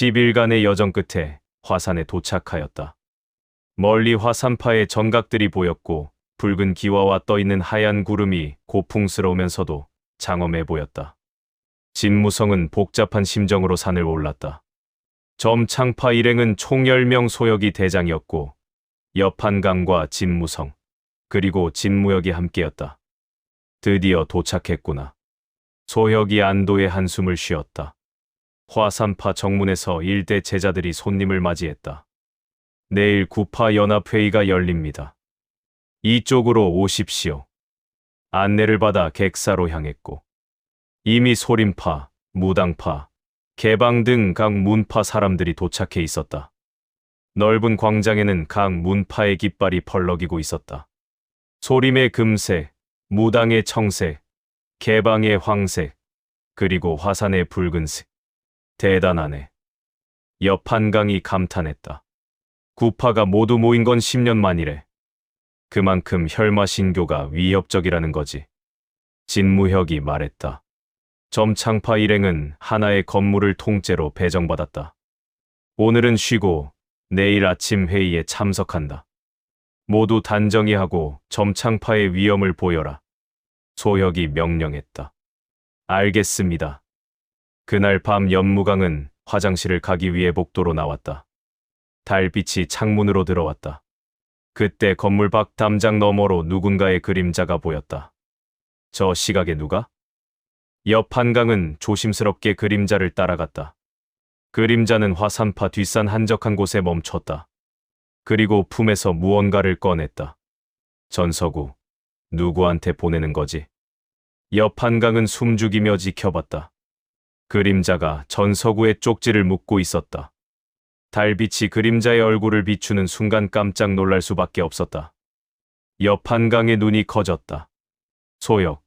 10일간의 여정 끝에 화산에 도착하였다. 멀리 화산파의 전각들이 보였고 붉은 기와와 떠있는 하얀 구름이 고풍스러우면서도 장엄해 보였다. 진무성은 복잡한 심정으로 산을 올랐다. 점창파 일행은 총 10명 소역이 대장이었고 여판강과 진무성 그리고 진무역이 함께였다. 드디어 도착했구나. 소혁이 안도의 한숨을 쉬었다. 화산파 정문에서 일대 제자들이 손님을 맞이했다. 내일 구파 연합회의가 열립니다. 이쪽으로 오십시오. 안내를 받아 객사로 향했고 이미 소림파, 무당파, 개방 등 각 문파 사람들이 도착해 있었다. 넓은 광장에는 각 문파의 깃발이 펄럭이고 있었다. 소림의 금색, 무당의 청색, 개방의 황색, 그리고 화산의 붉은색. 대단하네. 여판강이 감탄했다. 구파가 모두 모인 건 10년 만이래. 그만큼 혈마신교가 위협적이라는 거지. 진무혁이 말했다. 점창파 일행은 하나의 건물을 통째로 배정받았다. 오늘은 쉬고 내일 아침 회의에 참석한다. 모두 단정히 하고 점창파의 위엄을 보여라. 소혁이 명령했다. 알겠습니다. 그날 밤 연무강은 화장실을 가기 위해 복도로 나왔다. 달빛이 창문으로 들어왔다. 그때 건물 밖 담장 너머로 누군가의 그림자가 보였다. 저 시각에 누가? 여판강은 조심스럽게 그림자를 따라갔다. 그림자는 화산파 뒷산 한적한 곳에 멈췄다. 그리고 품에서 무언가를 꺼냈다. 전서구, 누구한테 보내는 거지? 여판강은 숨죽이며 지켜봤다. 그림자가 전서구의 쪽지를 묶고 있었다. 달빛이 그림자의 얼굴을 비추는 순간 깜짝 놀랄 수밖에 없었다. 여판강의 눈이 커졌다. 소혁.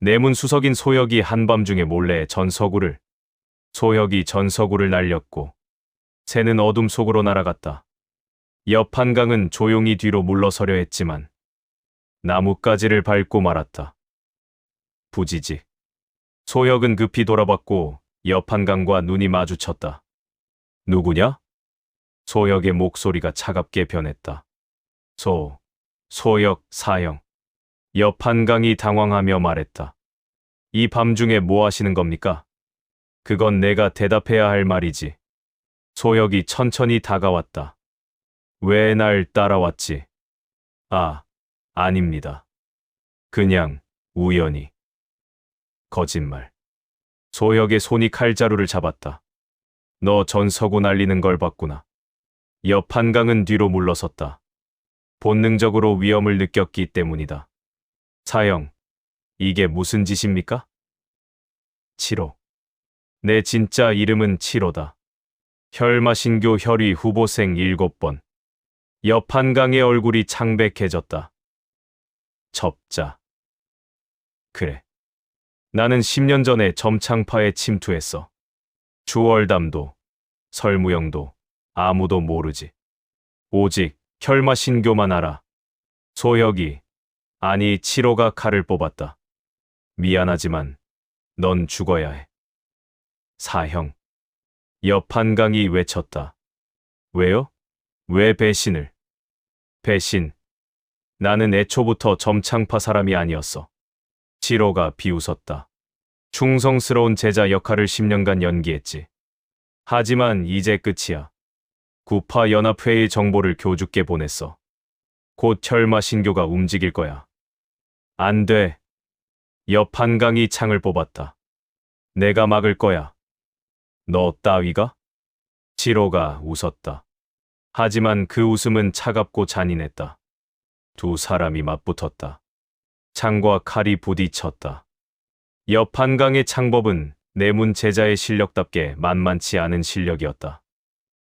내문수석인 소혁이 한밤중에 몰래 전서구를. 소혁이 전서구를 날렸고 새는 어둠 속으로 날아갔다. 여판강은 조용히 뒤로 물러서려 했지만 나뭇가지를 밟고 말았다. 부지지. 소혁은 급히 돌아봤고 여판강과 눈이 마주쳤다. 누구냐? 소혁의 목소리가 차갑게 변했다. 소혁 사형. 여판강이 당황하며 말했다. 이 밤중에 뭐 하시는 겁니까? 그건 내가 대답해야 할 말이지. 소혁이 천천히 다가왔다. 왜 날 따라왔지? 아닙니다. 그냥 우연히. 거짓말. 소혁의 손이 칼자루를 잡았다. 너 전서구 날리는 걸 봤구나. 여판강은 뒤로 물러섰다. 본능적으로 위험을 느꼈기 때문이다. 사형, 이게 무슨 짓입니까? 칠호. 내 진짜 이름은 칠호다. 혈마신교 혈위 후보생 7번. 여판강의 얼굴이 창백해졌다. 접자. 그래. 나는 10년 전에 점창파에 침투했어. 주월담도, 설무영도 아무도 모르지. 오직 혈마신교만 알아. 소혁이, 아니 칠호가 칼을 뽑았다. 미안하지만 넌 죽어야 해. 사형. 여판강이 외쳤다. 왜요? 왜 배신을? 배신. 나는 애초부터 점창파 사람이 아니었어. 칠호가 비웃었다. 충성스러운 제자 역할을 10년간 연기했지. 하지만 이제 끝이야. 구파 연합회의 정보를 교주께 보냈어. 곧 혈마신교가 움직일 거야. 안 돼. 여판강이 창을 뽑았다. 내가 막을 거야. 너 따위가? 칠호가 웃었다. 하지만 그 웃음은 차갑고 잔인했다. 두 사람이 맞붙었다. 창과 칼이 부딪혔다. 여판강의 창법은 내문 제자의 실력답게 만만치 않은 실력이었다.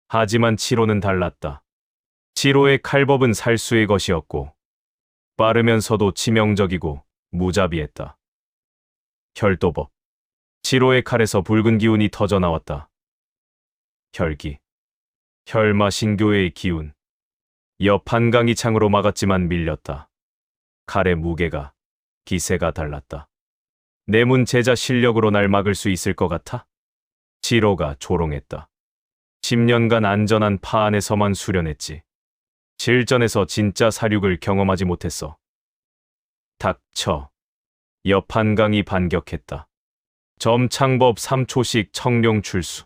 하지만 칠호는 달랐다. 칠호의 칼법은 살수의 것이었고 빠르면서도 치명적이고 무자비했다. 혈도법. 칠호의 칼에서 붉은 기운이 터져 나왔다. 혈기. 혈마신교의 기운. 여판강이 창으로 막았지만 밀렸다. 칼의 무게가, 기세가 달랐다. 내문 제자 실력으로 날 막을 수 있을 것 같아? 칠호가 조롱했다. 10년간 안전한 파 안에서만 수련했지. 실전에서 진짜 사륙을 경험하지 못했어. 닥쳐. 옆 한강이 반격했다. 점창법 3초씩 청룡 출수.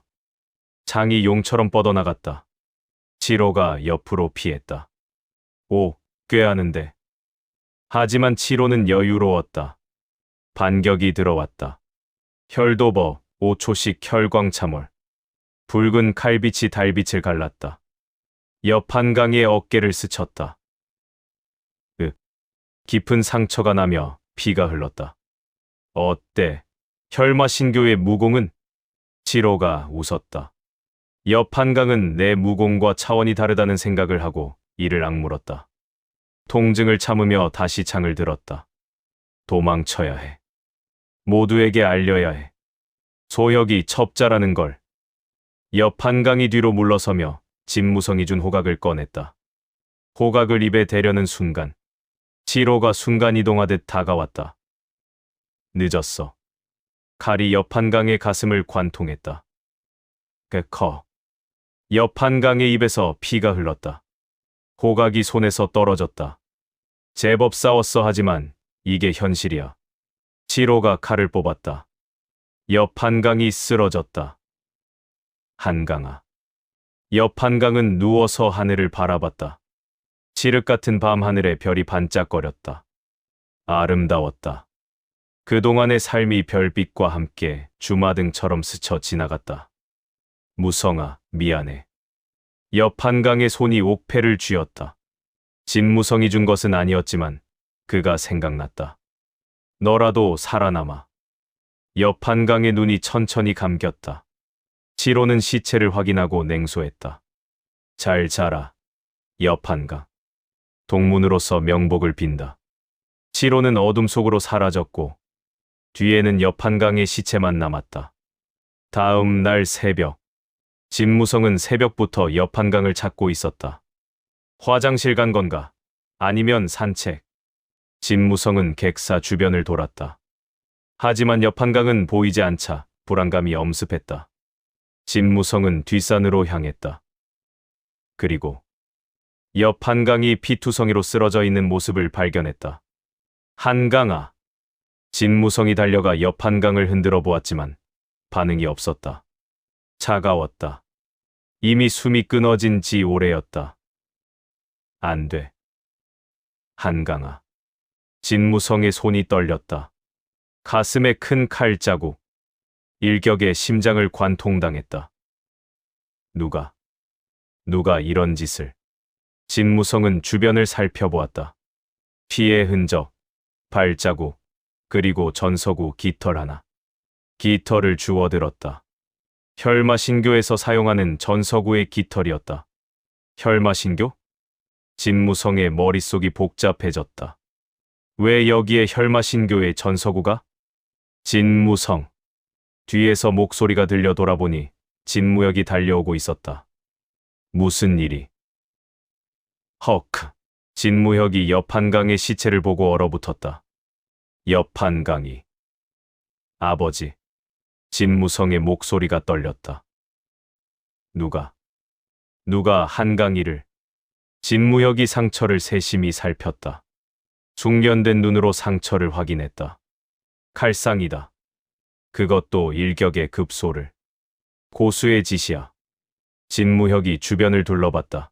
창이 용처럼 뻗어나갔다. 칠호가 옆으로 피했다. 오, 꾀하는데. 하지만 칠호는 여유로웠다. 반격이 들어왔다. 혈도버 5초씩 혈광참월. 붉은 칼빛이 달빛을 갈랐다. 옆 한강의 어깨를 스쳤다. 깊은 상처가 나며 피가 흘렀다. 어때? 혈마신교의 무공은? 칠호가 웃었다. 옆 한강은 내 무공과 차원이 다르다는 생각을 하고 이를 악물었다. 통증을 참으며 다시 창을 들었다. 도망쳐야 해. 모두에게 알려야 해. 소혁이 첩자라는 걸. 옆 한강이 뒤로 물러서며 진무성이 준 호각을 꺼냈다. 호각을 입에 대려는 순간 칠호가 순간이동하듯 다가왔다. 늦었어. 칼이 옆 한강의 가슴을 관통했다. 커. 옆 한강의 입에서 피가 흘렀다. 호각이 손에서 떨어졌다. 제법 싸웠어 하지만 이게 현실이야. 칠호가 칼을 뽑았다. 옆 한강이 쓰러졌다. 한강아. 옆 한강은 누워서 하늘을 바라봤다. 칠흑 같은 밤하늘에 별이 반짝거렸다. 아름다웠다. 그동안의 삶이 별빛과 함께 주마등처럼 스쳐 지나갔다. 무성아, 미안해. 옆 한강의 손이 옥패를 쥐었다. 진무성이 준 것은 아니었지만 그가 생각났다. 너라도 살아남아. 옆 한강의 눈이 천천히 감겼다. 칠호는 시체를 확인하고 냉소했다. 잘 자라. 옆 한강. 동문으로서 명복을 빈다. 칠호는 어둠 속으로 사라졌고 뒤에는 옆 한강의 시체만 남았다. 다음 날 새벽. 진무성은 새벽부터 옆 한강을 찾고 있었다. 화장실 간 건가? 아니면 산책? 진무성은 객사 주변을 돌았다. 하지만 옆 한강은 보이지 않자 불안감이 엄습했다. 진무성은 뒷산으로 향했다. 그리고 옆 한강이 피투성이로 쓰러져 있는 모습을 발견했다. 한강아. 진무성이 달려가 옆 한강을 흔들어 보았지만 반응이 없었다. 차가웠다. 이미 숨이 끊어진 지 오래였다. 안 돼. 한강아. 진무성의 손이 떨렸다. 가슴에 큰 칼자국. 일격에 심장을 관통당했다. 누가 이런 짓을. 진무성은 주변을 살펴보았다. 피의 흔적, 발자국, 그리고 전서구 깃털 하나. 깃털을 주워들었다. 혈마신교에서 사용하는 전서구의 깃털이었다. 혈마신교? 진무성의 머릿속이 복잡해졌다. 왜 여기에 혈마신교의 전서구가? 진무성. 뒤에서 목소리가 들려 돌아보니 진무혁이 달려오고 있었다. 무슨 일이? 헉. 진무혁이 옆 한강의 시체를 보고 얼어붙었다. 옆 한강이. 아버지. 진무성의 목소리가 떨렸다. 누가 한강이를. 진무혁이 상처를 세심히 살폈다. 숙련된 눈으로 상처를 확인했다. 칼상이다. 그것도 일격의 급소를. 고수의 짓이야. 진무혁이 주변을 둘러봤다.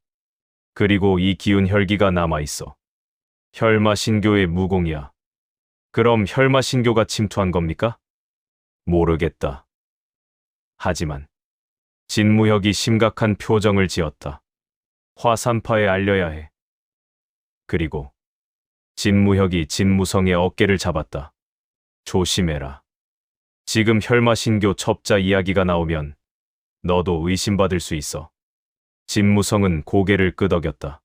그리고 이 기운 혈기가 남아있어. 혈마신교의 무공이야. 그럼 혈마신교가 침투한 겁니까? 모르겠다. 하지만 진무혁이 심각한 표정을 지었다. 화산파에 알려야 해. 그리고 진무혁이 진무성의 어깨를 잡았다. 조심해라. 지금 혈마신교 첩자 이야기가 나오면 너도 의심받을 수 있어. 진무성은 고개를 끄덕였다.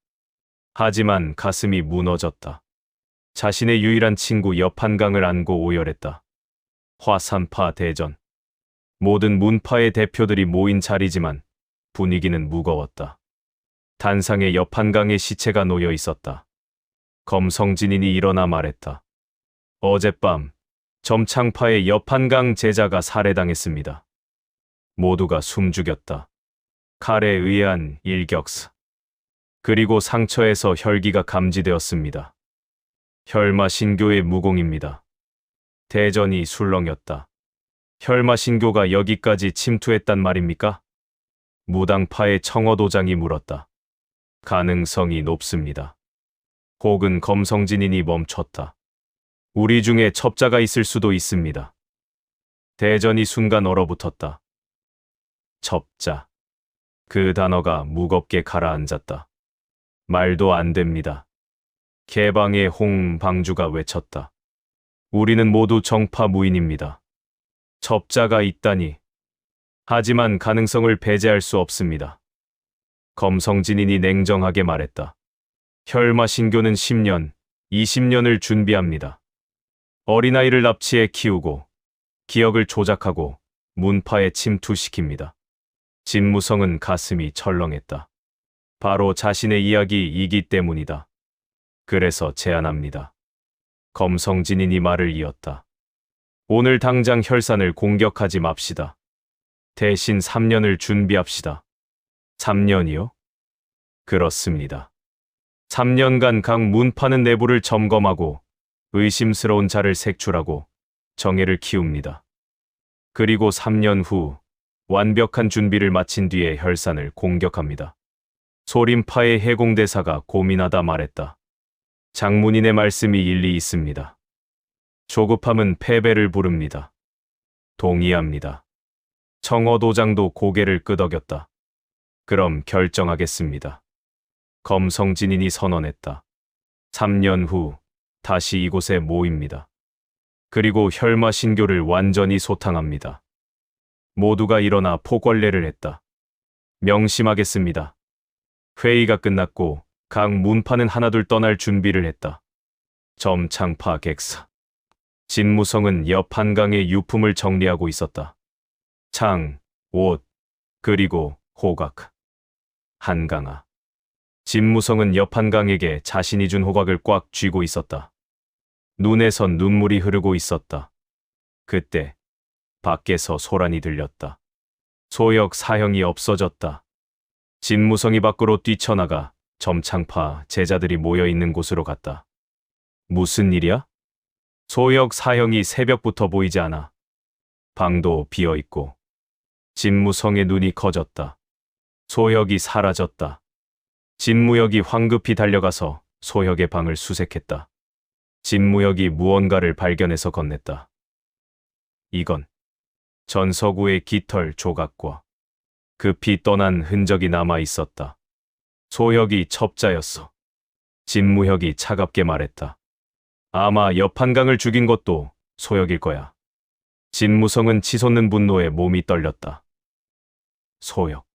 하지만 가슴이 무너졌다. 자신의 유일한 친구 옆 한강을 안고 오열했다. 화산파 대전. 모든 문파의 대표들이 모인 자리지만 분위기는 무거웠다. 단상에 옆 한강의 시체가 놓여 있었다. 검성진인이 일어나 말했다. 어젯밤 점창파의 옆 한강 제자가 살해당했습니다. 모두가 숨죽였다. 칼에 의한 일격사. 그리고 상처에서 혈기가 감지되었습니다. 혈마신교의 무공입니다. 대전이 술렁였다. 혈마신교가 여기까지 침투했단 말입니까? 무당파의 청어도장이 물었다. 가능성이 높습니다. 혹은 검성진인이 멈췄다. 우리 중에 첩자가 있을 수도 있습니다. 대전이 순간 얼어붙었다. 첩자. 그 단어가 무겁게 가라앉았다. 말도 안 됩니다. 개방의 홍방주가 외쳤다. 우리는 모두 정파 무인입니다. 첩자가 있다니. 하지만 가능성을 배제할 수 없습니다. 검성진인이 냉정하게 말했다. 혈마신교는 10년, 20년을 준비합니다. 어린아이를 납치해 키우고 기억을 조작하고 문파에 침투시킵니다. 진무성은 가슴이 철렁했다. 바로 자신의 이야기이기 때문이다. 그래서 제안합니다. 검성진인이 말을 이었다. 오늘 당장 혈산을 공격하지 맙시다. 대신 3년을 준비합시다. 3년이요? 그렇습니다. 3년간 각 문파는 내부를 점검하고 의심스러운 자를 색출하고 정예를 키웁니다. 그리고 3년 후 완벽한 준비를 마친 뒤에 혈산을 공격합니다. 소림파의 해공대사가 고민하다 말했다. 장문인의 말씀이 일리 있습니다. 조급함은 패배를 부릅니다. 동의합니다. 청어도장도 고개를 끄덕였다. 그럼 결정하겠습니다. 검성진인이 선언했다. 3년 후 다시 이곳에 모입니다. 그리고 혈마신교를 완전히 소탕합니다. 모두가 일어나 포궐례를 했다. 명심하겠습니다. 회의가 끝났고 각 문파는 하나둘 떠날 준비를 했다. 점창파 객사. 진무성은 옆 한강의 유품을 정리하고 있었다. 창, 옷, 그리고 호각. 한강아. 진무성은 옆 한강에게 자신이 준 호각을 꽉 쥐고 있었다. 눈에선 눈물이 흐르고 있었다. 그때 밖에서 소란이 들렸다. 소역 사형이 없어졌다. 진무성이 밖으로 뛰쳐나가 점창파 제자들이 모여있는 곳으로 갔다. 무슨 일이야? 소역 사형이 새벽부터 보이지 않아. 방도 비어있고. 진무성의 눈이 커졌다. 소혁이 사라졌다. 진무혁이 황급히 달려가서 소혁의 방을 수색했다. 진무혁이 무언가를 발견해서 건넸다. 이건 전서구의 깃털 조각과 급히 떠난 흔적이 남아 있었다. 소혁이 첩자였어. 진무혁이 차갑게 말했다. 아마 옆 한강을 죽인 것도 소혁일 거야. 진무성은 치솟는 분노에 몸이 떨렸다. 소혁.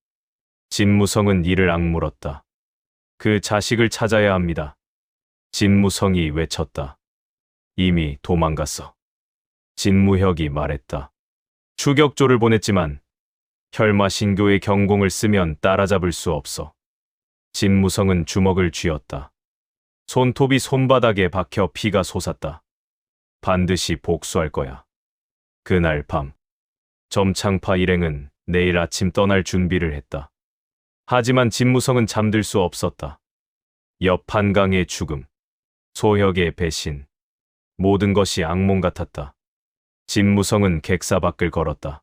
진무성은 이를 악물었다. 그 자식을 찾아야 합니다. 진무성이 외쳤다. 이미 도망갔어. 진무혁이 말했다. 추격조를 보냈지만 혈마신교의 경공을 쓰면 따라잡을 수 없어. 진무성은 주먹을 쥐었다. 손톱이 손바닥에 박혀 피가 솟았다. 반드시 복수할 거야. 그날 밤, 점창파 일행은 내일 아침 떠날 준비를 했다. 하지만 진무성은 잠들 수 없었다. 옆 한강의 죽음, 소혁의 배신, 모든 것이 악몽 같았다. 진무성은 객사 밖을 걸었다.